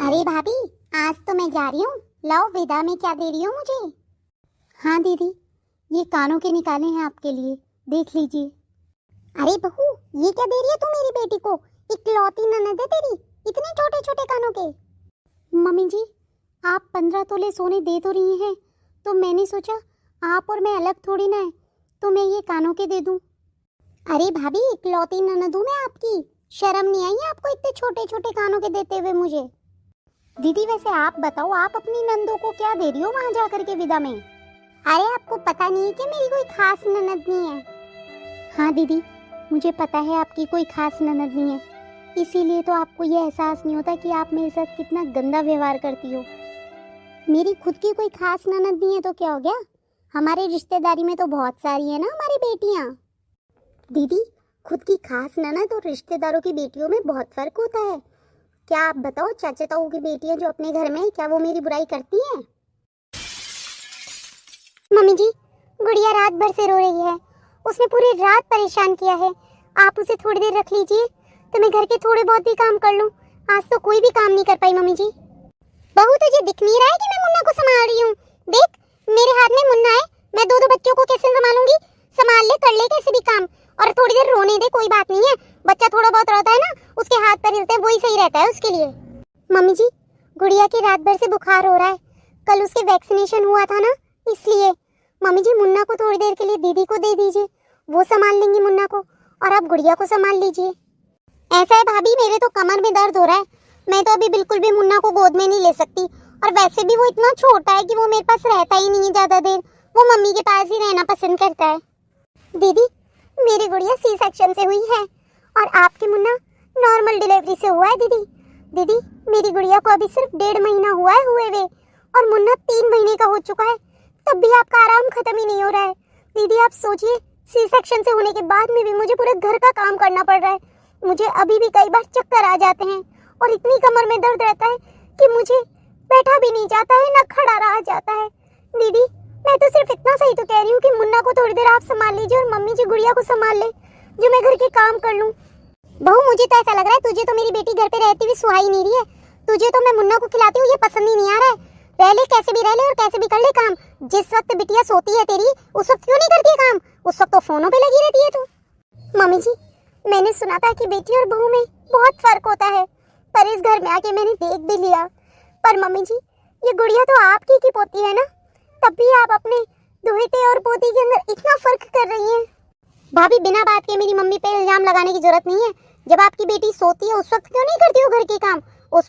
अरे भाभी, आज तो मैं जा रही हूँ। लाओ विदा में क्या दे रही हो मुझे? हाँ दीदी, ये कानों के निकाले हैं आपके लिए, देख लीजिए। अरे बहू, ये क्या दे रही है तू मेरी बेटी को? इकलौती ननद है तेरी, इतने छोटे छोटे कानों के। मम्मी जी, आप 15 तोले सोने दे तो रही हैं, तो मैंने सोचा आप और मैं अलग थोड़ी ना है, तो मैं ये कानों के दे दूं। अरे भाभी, इकलौती ननद हूं मैं आपकी, शर्म नहीं आई आपको इतने छोटे छोटे कानों के देते हुए मुझे? दीदी वैसे आप बताओ, आप अपनी नंदों को क्या दे रही हो वहां जाकर के विदा में? अरे आपको पता नहीं है कि मेरी कोई खास ननद नहीं है? हाँ दीदी, मुझे पता है आपकी कोई खास ननद नहीं है, इसीलिए तो आपको ये एहसास नहीं होता कि आप मेरे साथ कितना गंदा व्यवहार करती हो। मेरी खुद की कोई खास ननद नहीं है तो क्या हो गया? हमारे रिश्तेदारी में तो बहुत सारी है ना हमारी बेटियां। दीदी, खुद की खास ननद और रिश्तेदारों की बेटियों में बहुत फर्क होता है। क्या आप बताओ, चाचा ताऊ की बेटियां जो अपने घर में, क्या वो मेरी बुराई करती हैं? मम्मी जी, गुड़िया रात भर से रो रही है, उसने पूरी रात परेशान किया है। आप उसे थोड़ी देर रख लीजिए तो मैं घर के थोड़े बहुत भी काम कर लूं। आज तो कोई भी काम नहीं कर पाई मम्मी जी। बहू, तुझे दिख नहीं रहा है कि मैं मुन्ना को संभाल रही हूँ? देख, मेरे हाथ में मुन्ना है, मैं दो दो बच्चों को कैसे संभालूंगी? संभाल ले, कर ले कैसे भी काम, और थोड़ी देर रोने दे, कोई बात नहीं है। बच्चा थोड़ा बहुत रोता है ना, उसके हाथ पैर हिलते हैं, वही सही रहता है उसके लिए। मम्मी जी, गुड़िया की रात भर से बुखार हो रहा है, कल उसके वैक्सीनेशन हुआ था ना, इसलिए। मम्मी जी, मुन्ना को थोड़ी देर के लिए दीदी को दे दीजिए, वो संभाल लेंगी मुन्ना को, और आप गुड़िया को संभाल लीजिए। ऐसा है भाभी, मेरे तो कमर में दर्द हो रहा है, मैं तो अभी बिल्कुल भी मुन्ना को गोद में नहीं ले सकती, और वैसे भी वो इतना छोटा है कि वो मेरे पास रहता ही नहीं है ज्यादा देर, वो मम्मी के पास ही रहना पसंद करता है। दीदी, मेरी गुड़िया सी सेक्शन से हुई है और आपके मुन्ना नॉर्मल डिलीवरी से हुआ है। दीदी दीदी, मेरी गुड़िया को अभी सिर्फ 1.5 महीना हुआ है हुए हुए, और मुन्ना 3 महीने का हो चुका है, तब भी आपका आराम खत्म ही नहीं हो रहा है। दीदी आप सोचिए, सी सेक्शन से होने के बाद में भी मुझे पूरे घर का काम करना पड़ रहा है, मुझे अभी भी कई बार चक्कर आ जाते हैं, और इतनी कमर में दर्द रहता है कि मुझे बैठा भी नहीं जाता है, ना खड़ा रहा जाता है। दीदी, मैं तो सिर्फ इतना सही तो कह रही हूँ कि मुन्ना को थोड़ी देर आप संभाल लीजिए और मम्मी जी गुड़िया को संभाल ले, जो मैं घर के काम कर लूँ। बहू, मुझे तो ऐसा लग रहा है तुझे तो मेरी बेटी घर पे रहती हुई सुहाई नहीं रही है, तुझे तो मैं मुन्ना को खिलाती हूँ ये पसंद ही नहीं आ रहा है। रह ले, कैसे भी रह ले और कैसे भी कर ले काम, जिस वक्त बिटिया सोती है तेरी उस वक्त क्यों नहीं करती है काम? उस वक्त तो फोनों पे लगी रहती है तू। मम्मी जी, मैंने सुना था कि बेटी और बहू में बहुत फर्क होता है, पर इस घर में आके मैंने देख भी लिया। पर मम्मी जी, ये गुड़िया तो आपकी की पोती है ना, तब भी आप अपने दुहिते और पोती के अंदर इतना फर्क कर रही हैं। भाभी, बिना बात के मेरी मम्मी पे इल्जाम लगाने की जरूरत नहीं है, जब आपकी बेटी सोती है उस वक्त क्यों नहीं करती हो घर के काम?